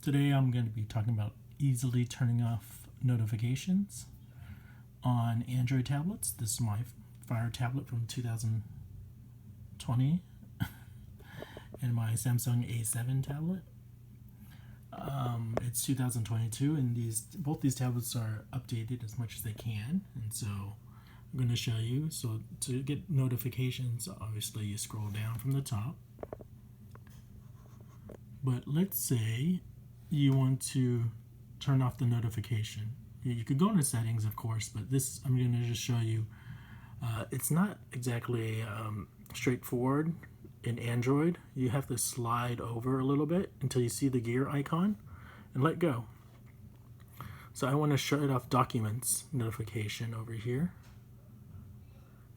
Today I'm going to be talking about easily turning off notifications on Android tablets. This is my Fire tablet from 2020 and my Samsung A7 tablet. It's 2022 and both these tablets are updated as much as they can, and so I'm going to show you. So to get notifications, obviously you scroll down from the top, but let's say you want to turn off the notification. You could go into settings, of course, but this I'm going to just show you. It's not exactly straightforward in Android. You have to slide over a little bit until you see the gear icon and let go. So I want to shut off documents notification over here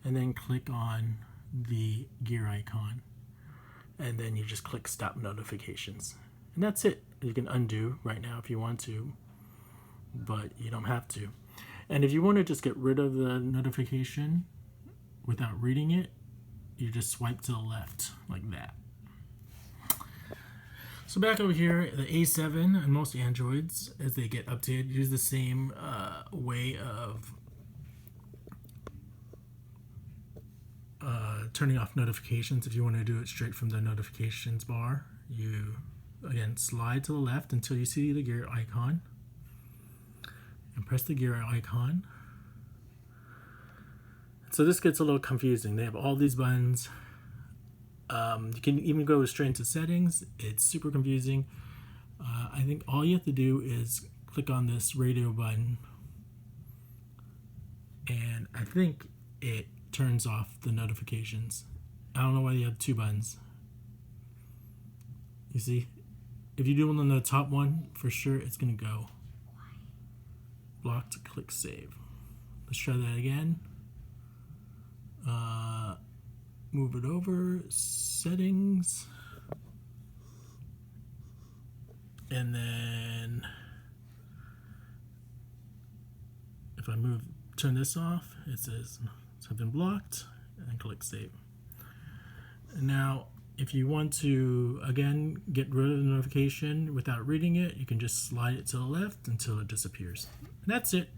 and then click on the gear icon, and then you just click stop notifications, and that's it. You can undo right now if you want to, but you don't have to. And if you want to just get rid of the notification without reading it, you just swipe to the left like that. So back over here, the A7 and most Androids, as they get updated, use the same way of turning off notifications. If you want to do it straight from the notifications bar, you again slide to the left until you see the gear icon and press the gear icon. So this gets a little confusing. They have all these buttons. You can even go straight into settings. It's super confusing. I think all you have to do is click on this radio button, and I think it turns off the notifications. I don't know why you have two buttons. You see, if you do one on the top one, for sure it's gonna go. Block to click save. Let's try that again. Move it over, settings, and then if I turn this off, it says something blocked, and click save. And now if you want to again get rid of the notification without reading it, you can just slide it to the left until it disappears. And that's it.